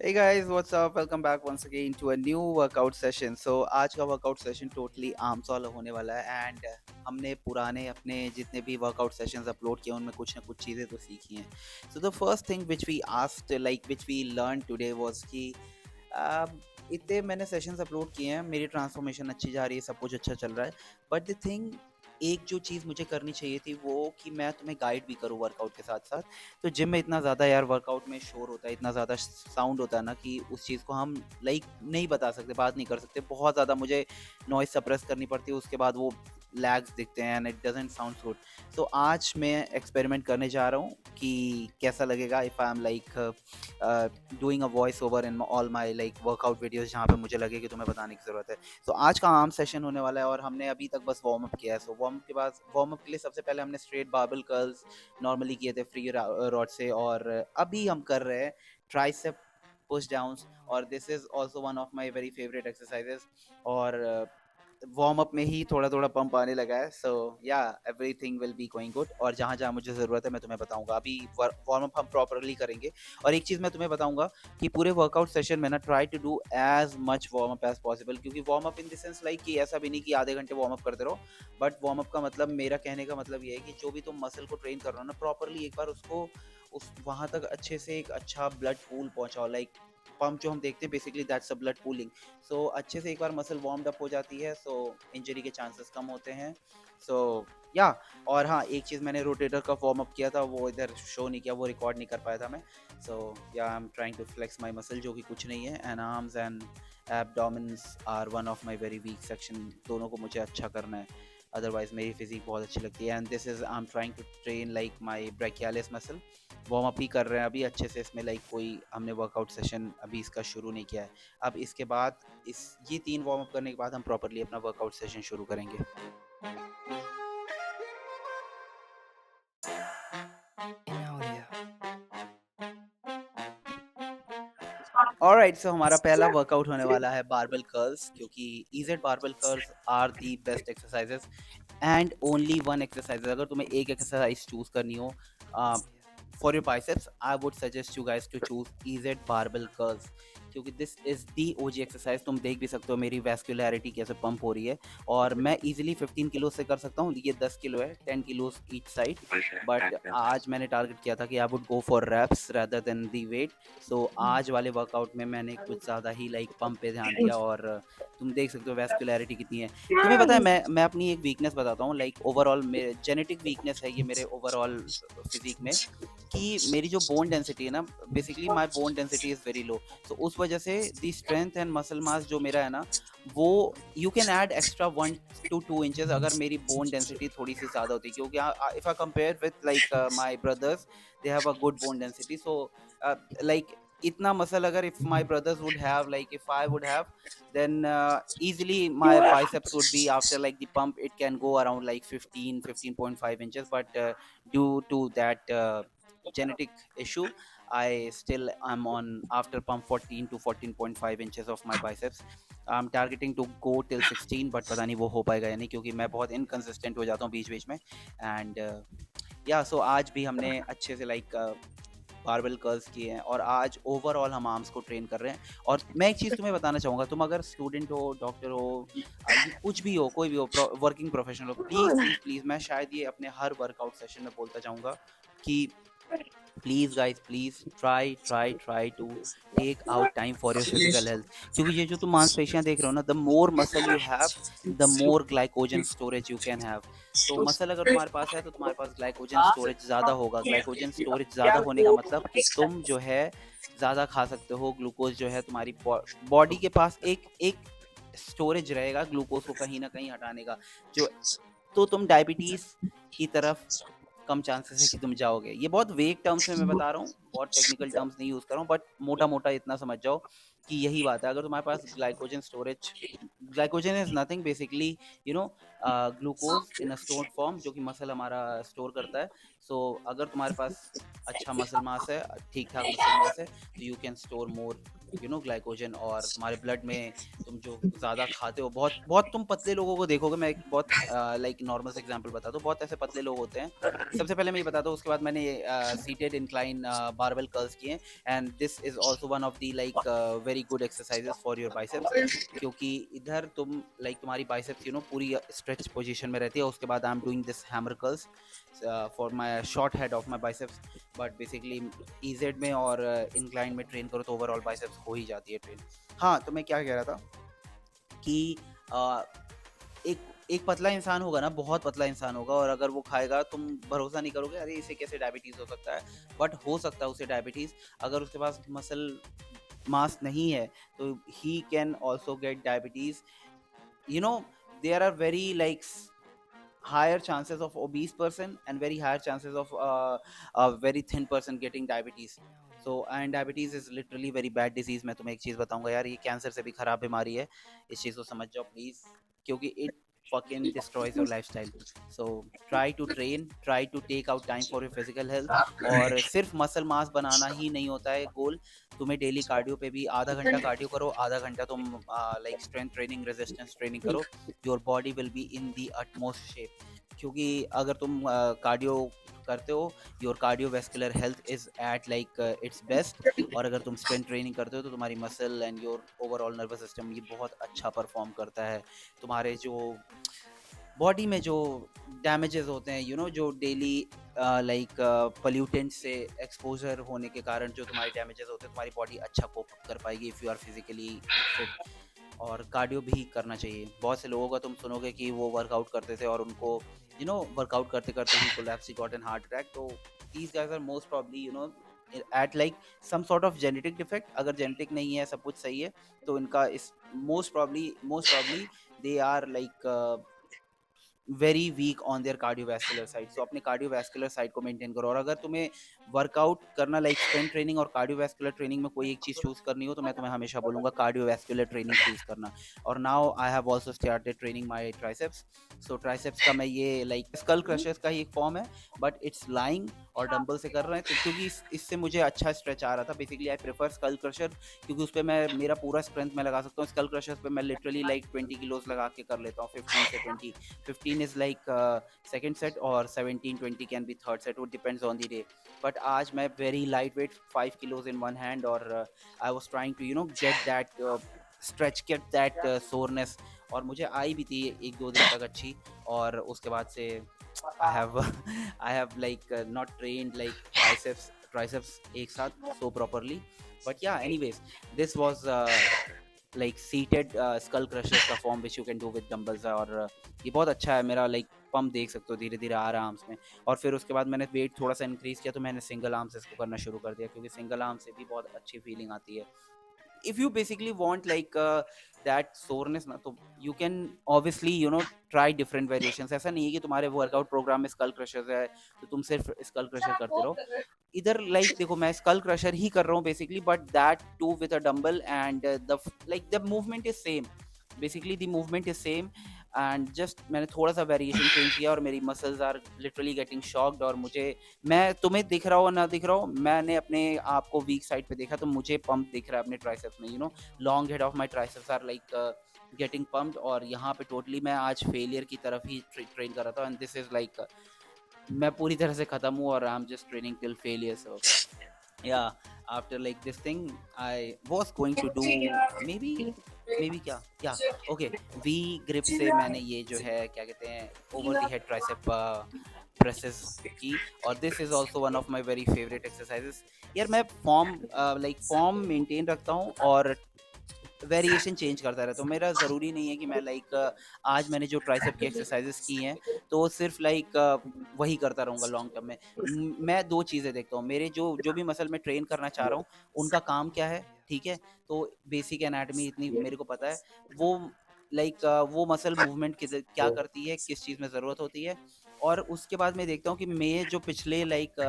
Hey guys, what's up? Welcome back once again to a new workout session. So आज का workout session totally arms वाला होने वाला है एंड हमने पुराने अपने जितने भी वर्कआउट सेशंस अपलोड किए उनमें कुछ ना कुछ चीज़ें तो सीखी हैं. So the first thing which we asked like which we learned today was कि इतने मैंने सेशंस अपलोड किए हैं, मेरी ट्रांसफॉर्मेशन अच्छी जा रही है, सब कुछ अच्छा चल रहा है. बट द थिंग एक जो चीज़ मुझे करनी चाहिए थी वो कि मैं तुम्हें गाइड भी करूँ वर्कआउट के साथ साथ. तो जिम में इतना ज़्यादा यार वर्कआउट में शोर होता है, इतना ज़्यादा साउंड होता है ना कि उस चीज़ को हम लाइक नहीं बता सकते, बात नहीं कर सकते. बहुत ज़्यादा मुझे नॉइस सप्रेस करनी पड़ती है, उसके बाद वो लैग्स दिखते हैं and it doesn't sound good. तो आज मैं एक्सपेरिमेंट करने जा रहा हूँ कि कैसा लगेगा if I am like doing a voice over in all my like workout videos जहाँ पे मुझे लगे कि तुम्हें बताने की ज़रूरत है. तो आज का आम सेशन होने वाला है और हमने अभी तक बस वार्म अप किया है. सो वार्म अप के लिए सबसे पहले हमने स्ट्रेट बारबेल कर्ल्स नॉर्मली किए थे फ्री रॉड से, और अभी हम कर रहे हैं ट्राइसेप पुश डाउन्स, और this is also one of my very favourite exercises. और वार्म अप में ही थोड़ा थोड़ा पंप आने लगा है. सो या everything will be going good, और जहाँ जहाँ मुझे ज़रूरत है मैं तुम्हें बताऊंगा. अभी वार्म अप हम प्रॉपरली करेंगे. और एक चीज़ मैं तुम्हें बताऊंगा कि पूरे वर्कआउट सेशन में ना try to do as much warm up as possible, क्योंकि warm up in the sense like कि ऐसा भी नहीं कि आधे घंटे वार्म अप करते रहो. बट वार्म अप का मतलब, मेरा कहने का मतलब ये है कि जो भी तुम मसल को ट्रेन कर रहे हो ना, प्रॉपरली एक बार उसको उस वहाँ तक अच्छे से एक अच्छा ब्लड पूल पहुँचाओ. लाइक पंप जो हम देखते हैं basically that's a blood pooling. So अच्छे से एक बार मसल वार्म्ड अप हो जाती है, सो इंजरी के चांसेस कम होते हैं. सो या और हाँ, एक चीज़ मैंने रोटेटर का वार्म अप किया था, वो इधर शो नहीं किया, वो रिकॉर्ड नहीं कर पाया था मैं. सो या I am trying to flex my muscle, जो कि कुछ नहीं है. And arms and abdomens are one of my very weak section. दोनों को मुझे अच्छा करना है, अदरवाइज मेरी फिजिक बहुत अच्छी लगती है. And this is I am trying to train like my brachialis muscle. Warm up ही कर रहे हैं अभी अच्छे से, इसमें लाइक कोई हमने वर्कआउट सेशन अभी इसका शुरू नहीं किया है. अब इसके बाद ये 3 वार्म अप करने के बाद हम प्रॉपर्ली अपना वर्कआउट सेशन शुरू करेंगे. ऑलराइट, सो हमारा पहला वर्कआउट होने वाला है बारबेल कर्ल्स, क्योंकि EZ barbell curls are the best exercises and only one exercise. अगर तुम्हें एक एक्सरसाइज चूज करनी हो for your biceps, I would suggest you guys to choose EZ barbell curls, क्योंकि this is the OG exercise. तुम देख भी सकते हो मेरी वैस्कुलैरिटी कैसे पंप हो रही है, और मैं इजीली 15 किलो से कर सकता हूँ. ये 10 किलो है, 10 किलो ईच साइड. बट आज मैंने टारगेट किया था कि I would go for reps rather than the weight. So आज वाले वर्कआउट में मैंने कुछ ज़्यादा ही लाइक पंप पे ध्यान दिया, और तुम देख सकते हो वैस्कुलैरिटी कितनी है. तुम्हें पता है, मैं अपनी एक वीकनेस बताता हूँ. लाइक ओवरऑल मेरे जेनेटिक वीकनेस है ये मेरे ओवरऑल फिजिक में, कि मेरी जो बोन डेंसिटी है ना, basically my bone density is very low. तो उस वजह से the strength and muscle mass जो मेरा है ना, वो you can add extra 1 to 2 inches अगर मेरी बोन डेंसिटी थोड़ी सी ज़्यादा होती, क्योंकि if I compare with like my brothers, they have a good bone density. So like इतना मसल अगर if my brothers would have, like if I would have, then easily my biceps would be, after like the pump, it can go around like 15.5 inches. But due to that genetic issue, I still am on after pump 14 to 14.5 inches of my biceps. I'm targeting to go till 16, but पता नहीं वो हो पाएगा या नहीं, क्योंकि मैं बहुत इनकंसिस्टेंट हो जाता हूँ बीच बीच में. एंड या सो आज भी हमने अच्छे से लाइक बारबेल कर्ल्स किए हैं, और आज ओवरऑल हम आर्म्स को ट्रेन कर रहे हैं. और मैं एक चीज़ तुम्हें बताना चाहूँगा, तुम अगर स्टूडेंट हो, डॉक्टर हो, कुछ भी हो, कोई भी हो, वर्किंग प्रोफेशनल हो, प्लीज़ प्लीज़ प्लीज़, मैं शायद ये अपने हर वर्कआउट सेशन में बोलता जाऊँगा कि please guys, please try to take out time for your physical health. क्योंकि ये जो तुम मांसपेशियां देख रहे हो ना, the more muscle you have, the more glycogen storage you can have. तो मसल अगर तुम्हारे पास है तो तुम्हारे पास ग्लाइकोजन स्टोरेज ज़्यादा होगा. ग्लाइकोजन स्टोरेज ज़्यादा होने का मतलब कि तुम जो है ज़्यादा खा सकते हो. ग्लूकोज जो है तुम्हारी बॉडी के पास एक एक स्टोरेज रहेगा ग्लूकोज को कहीं ना कहीं हटाने का, जो तो तुम डायबिटीज़ की तरफ कम चांसेस है कि तुम जाओगे. ये बहुत वेग टर्म्स में मैं बता रहा हूँ, बहुत टेक्निकल टर्म्स नहीं यूज़ कर रहा हूँ, बट मोटा मोटा इतना समझ जाओ कि यही बात है, अगर तुम्हारे पास glycogen is nothing basically, you know, glucose in a stored form, जो कि मसल हमारा स्टोर करता है। सो अगर तुम्हारे पास अच्छा मसल मास है, ठीक ठाक मसल मास है, तो you can store more, you know, glycogen. और तुम्हारे ब्लड में तुम जो ज़्यादा खाते हो, बहुत बहुत तुम पतले लोगों को देखोगे, मैं एक बहुत लाइक नॉर्मल से एग्जांपल बताता हूँ, बहुत ऐसे पतले लोग होते हैं। सबसे पहले मैं ये बताता हूँ, उसके बाद मैंने सीटेड इंक्लाइन बारबेल कर्ल्स किए, and this is also one of the like very good exercises for your biceps, क्योंकि इधर तुम लाइक तुम्हारी बाइसेप्स, यू नो, पूरी स्ट्रेच पोजीशन में रहती है। उसके बाद I am doing this hammer curls for my short head of my biceps, but basically EEZ में और इंक्लाइन में ट्रेन करो तो ओवरऑल बाइसेप्स हो ही जाती है ट्रेन। हाँ, तो मैं क्या कह रहा था कि एक एक पतला इंसान होगा ना, बहुत पतला इंसान होगा, और अगर वो खाएगा, तुम भरोसा नहीं करोगे, अरे इसे कैसे डायबिटीज हो सकता है, बट हो सकता है उसे डायबिटीज। अगर उसके पास मसल मास नहीं है, तो he can also get diabetes, you know. There are very like higher chances of obese person and very higher chances of a very thin person getting diabetes. So and diabetes is literally very bad disease. मैं तुम्हें एक चीज बताऊंगा यार, ये cancer से भी खराब बीमारी है, इस चीज को समझ जाओ प्लीज, क्योंकि it fucking destroys your lifestyle. So try to train, try to take out time for your physical health, और सिर्फ मसल मास बनाना ही नहीं होता है गोल, तुम्हें डेली कार्डियो पे भी आधा घंटा कार्डियो करो, आधा घंटा तुम like strength training, resistance training करो, your body will be in the utmost shape. क्योंकि अगर तुम कार्डियो करते हो, your cardiovascular health is at like its best, और अगर तुम स्ट्रेंथ ट्रेनिंग करते हो तो तुम्हारी muscle and your overall nervous system ये बहुत अच्छा परफॉर्म करता है। तुम्हारे जो बॉडी में जो डैमेजेस होते हैं, यू नो, जो डेली लाइक पोल्यूटेंट से एक्सपोजर होने के कारण जो तुम्हारे डैमेजेस होते हैं, तुम्हारी बॉडी अच्छा कोप अप कर पाएगी if you are physically fit. और कार्डियो भी करना चाहिए। बहुत से लोगों का तुम सुनोगे कि वो वर्कआउट करते थे और उनको, यू नो, वर्कआउट करते करते ही collapse, he got an heart attack. तो these guys are most probably, you know, at like some sort of genetic defect. अगर जेनेटिक नहीं है, सब कुछ सही है, तो इनका इस most probably they are like very weak on their cardiovascular side. So अपने कार्डियोवैस्कुलर साइड को मेंटेन करो। और अगर तुम्हें वर्कआउट करना लाइक स्ट्रेंथ ट्रेनिंग और कार्डियोवैस्कुलर ट्रेनिंग में कोई एक चीज़ चूज करनी हो, तो मैं तुम्हें हमेशा बोलूंगा कार्डियोवैस्कुलर ट्रेनिंग चूज करना। और now I have also started training my triceps. So triceps का मैं ये लाइक स्कल क्रशर्स का ही एक फॉर्म है, बट इट्स लाइंग और डंबल से कर रहे हैं, तो क्योंकि इससे मुझे अच्छा स्ट्रेच आ रहा था। Basically I prefer skull crusher, क्योंकि उस पर मैं मेरा पूरा स्ट्रेंथ मैं लगा सकता हूँ। स्कल क्रशर्स पे मैं लिटरली लाइक 20 किलोज लगा के कर लेता हूँ, 15 से 20। 15 is like second set और 17-20 can be third set, it depends on the day. But आज मैं very lightweight, 5 kilos in one hand, और I was trying to, you know, get that stretch, get that soreness, और मुझे आई भी थी एक दो दिन तक अच्छी। और उसके बाद से I have I have like not trained like biceps triceps एक साथ so properly. But yeah, anyways, this was like seated skull crushers का form which you can do with dumbbells। और ये बहुत अच्छा है। मेरा लाइक पंप देख सकते हो धीरे धीरे आ रहा आर्म्स में। और फिर उसके बाद मैंने वेट थोड़ा सा इंक्रीज किया, तो मैंने सिंगल आर्म से इसको करना शुरू कर दिया, क्योंकि सिंगल आर्म से भी बहुत अच्छी फीलिंग आती है। if you basically want like that soreness ना, तो you can obviously, you know, try different variations। ऐसा नहीं है कि तुम्हारे वर्कआउट प्रोग्राम में स्कल क्रशर्स है तो तुम सिर्फ स्कल क्रशर करते रहो। इधर लाइक देखो, मैं स्कल क्रशर ही कर रहा हूँ basically, but that too with a dumbbell, and the like the movement is same, basically the movement is same, and just मैंने थोड़ा सा वेरिएशन चेंज किया, और मेरी muscles are literally getting shocked. और मुझे, मैं तुम्हें दिख रहा हो ना दिख रहा हो, मैंने अपने आप को वीक साइड पे देखा तो मुझे पंप दिख रहा है अपने ट्राइसेप्स में, you know, long head of my triceps are like getting pumped. और यहाँ पे टोटली मैं आज फेलियर की तरफ ही ट्रेन कर रहा था, एंड दिस इज लाइक मैं पूरी तरह से खत्म हूँ, और I am just training till failure. So yeah, after like this thing I was going to do maybe क्या okay, V grip से मैंने ये जो है क्या कहते हैं over the head tricep presses की। और this is also one of my very favorite exercises। यार मैं फॉर्म मेंटेन रखता हूँ और वेरिएशन चेंज करता रहता हूँ। मेरा ज़रूरी नहीं है कि मैं लाइक आज मैंने जो ट्राइसेप की एक्सरसाइजेस की हैं तो सिर्फ लाइक वही करता रहूँगा लॉन्ग टर्म में। मैं दो चीज़ें देखता हूँ, मेरे जो जो भी मसल मैं ट्रेन करना चाह रहा हूँ उनका काम क्या है, ठीक है। तो बेसिक एनाटमी इतनी मेरे को पता है, वो लाइक वो मसल मूवमेंट क्या करती है, किस चीज़ में ज़रूरत होती है, और उसके बाद मैं देखता हूँ कि मैं जो पिछले लाइक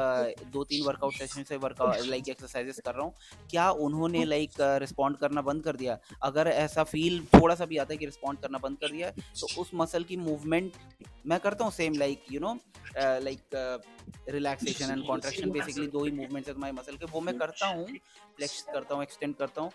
2-3 वर्कआउट सेशन से वर्कआउट लाइक एक्सरसाइजेस कर रहा हूँ, क्या उन्होंने लाइक रिस्पॉन्ड करना बंद कर दिया? अगर ऐसा फ़ील थोड़ा-सा भी आता है कि रिस्पॉन्ड करना बंद कर दिया है, तो उस मसल की मूवमेंट मैं करता हूँ same like like relaxation and contraction, basically 2 he movements है तुम्हारे मसल के, वो मैं करता हूँ, फ्लेक्स करता हूँ, एक्सटेंड करता हूँ,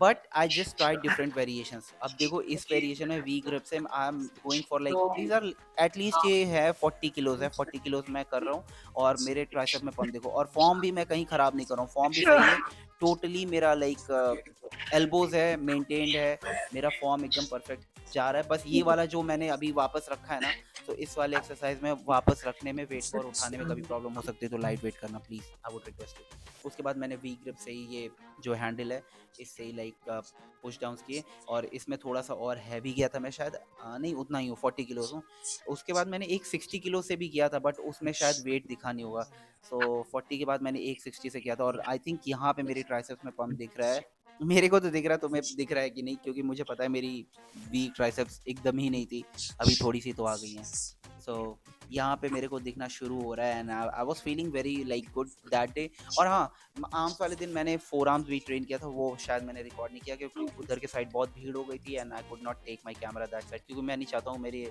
but I just try different variations. अब देखो इस वेरिएशन में वी ग्रिप्स है, I am going for like these are at least ये है 40 किलोज है, 40 किलोज मैं कर रहा हूँ, और मेरे ट्राइसेप में पंप देखो, और फॉर्म भी मैं कहीं खराब नहीं कर रहा हूँ, फॉर्म भी सही है, टोटली मेरा लाइक एल्बोज है, मेंटेन्ड है, मेरा फॉर्म एकदम परफेक्ट जा रहा है। बस ये वाला जो मैंने अभी वापस रखा है ना, तो इस वाले एक्सरसाइज में वापस रखने में, वेट को और उठाने में कभी प्रॉब्लम हो सकती है, तो लाइट वेट करना please, I would request you. उसके बाद मैंने वी ग्रिप से ही ये जो हैंडल है, इससे ही लाइक पुश डाउन किए, और इसमें थोड़ा सा और हैवी गया था मैं, शायद नहीं उतना ही हूँ, 40 किलोज हूँ। उसके बाद मैंने एक 60 किलो से भी किया था, बट उसमें शायद वेट दिखा नहीं होगा, सो 40 के बाद मैंने एक 60 से किया था, और आई थिंक यहाँ पे मेरी ट्राइसेप्स में पंप दिख रहा है, मेरे को तो दिख रहा है, तुम्हें दिख रहा है कि नहीं, क्योंकि मुझे पता है मेरी वीक ट्राइसेप्स एकदम ही नहीं थी, अभी थोड़ी सी तो आ गई हैं। सो यहाँ पे मेरे को दिखना शुरू हो रहा है, and I was feeling very like good that day. और हाँ, आर्म्स वाले दिन मैंने फोर आर्म्स भी ट्रेन किया था, वो शायद मैंने रिकॉर्ड नहीं किया क्योंकि उधर के साइड बहुत भीड़ हो गई थी, and I could not take my camera that side, क्योंकि मैं नहीं चाहता हूँ मेरी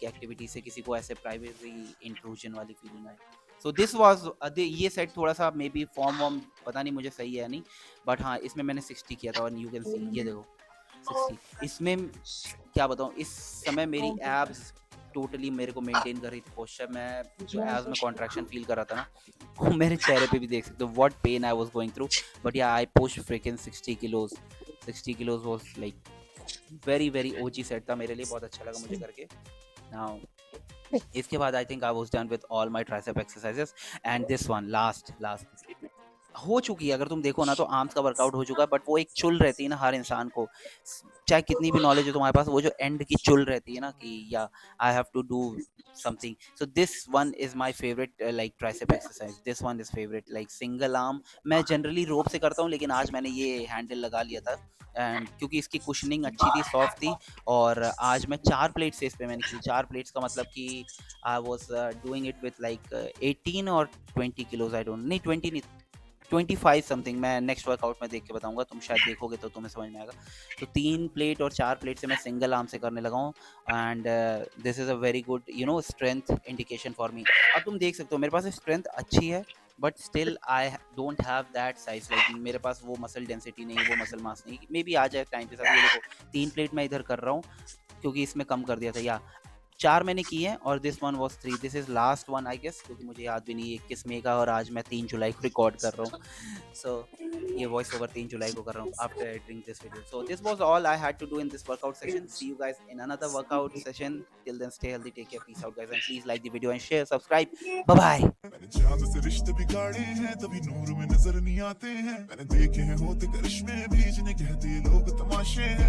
एक्टिविटी से किसी को ऐसे प्राइवेसी इंट्रूजन वाली फीलिंग आए। सो दिस वाज ये सेट थोड़ा सा मे बी फॉर्म वॉर्म पता नहीं मुझे सही है या नहीं, बट हाँ इसमें मैंने 60 किया था, और यू कैन सी ये देखो 60। इसमें क्या बताऊँ, इस समय मेरी एब्स टोटली मेरे को मेंटेन कर रही थी पोस्चर, मैं जो एब्स में कॉन्ट्रैक्शन फील कर रहा था ना, वो मेरे चेहरे पे भी देख सकते हो, what pain I was going through, but yeah I push freaking 60 kilos. 60 kilos was like very very OG set था मेरे लिए, बहुत अच्छा लगा मुझे करके। नाउ इसके बाद I think I was done with all my tricep exercises, and this one last हो चुकी है, अगर तुम देखो ना तो आर्म्स का वर्कआउट हो चुका है, बट वो एक चुल रहती है ना हर इंसान को, चाहे कितनी भी नॉलेज हो तुम्हारे पास, वो जो एंड की चुल रहती है ना कि या I have to do something, so this one is my favourite like tricep exercise, this one is favourite like single arm. मैं जनरली रोप से करता हूँ, लेकिन आज मैंने ये हैंडल लगा लिया था, एंड क्योंकि इसकी कुशनिंग अच्छी थी, सॉफ्ट थी, और आज मैं 4 प्लेट से इस पे मैंने की, 4 प्लेट्स का मतलब कि I was doing it with like 18 और 20 किलोज, आई डोंट नहीं 20 नहीं 25 समथिंग, मैं नेक्स्ट वर्कआउट में देख के बताऊंगा, तुम शायद देखोगे तो तुम्हें समझ में आएगा। तो 3 प्लेट और 4 प्लेट से मैं सिंगल आर्म से करने लगा हूँ, and this is a very good strength indication for me. अब तुम देख सकते हो मेरे पास स्ट्रेंथ अच्छी है, but still I don't have that size, like मेरे पास वो मसल डेंसिटी नहीं, वो मसल मास नहीं, मे बी आ जाए टाइम के साथ। ये देखो 3 प्लेट मैं इधर कर रहा हूँ, क्योंकि इसमें कम कर दिया था, या 4 मैंने किए हैं, और this one was 3, this is last one I guess, क्योंकि मुझे याद भी नहीं है 21 मई का, और आज मैं 3 जुलाई को रिकॉर्ड कर रहा हूँ, सो ये वॉइस ओवर 3 जुलाई को कर रहा हूँ after editing this video. So this was all I had to do in this workout session, see you guys in another workout session, till then stay healthy, take care, peace out guys, and please like the video and share, subscribe, bye bye. मैंने चांद से रिश्ते बिगाड़े हैं, तभी नूर में नजर नहीं आते हैं, मैंने देखे हैं होते करिश्मे भी, जिन्हें कहते ये लोग तमाशे हैं।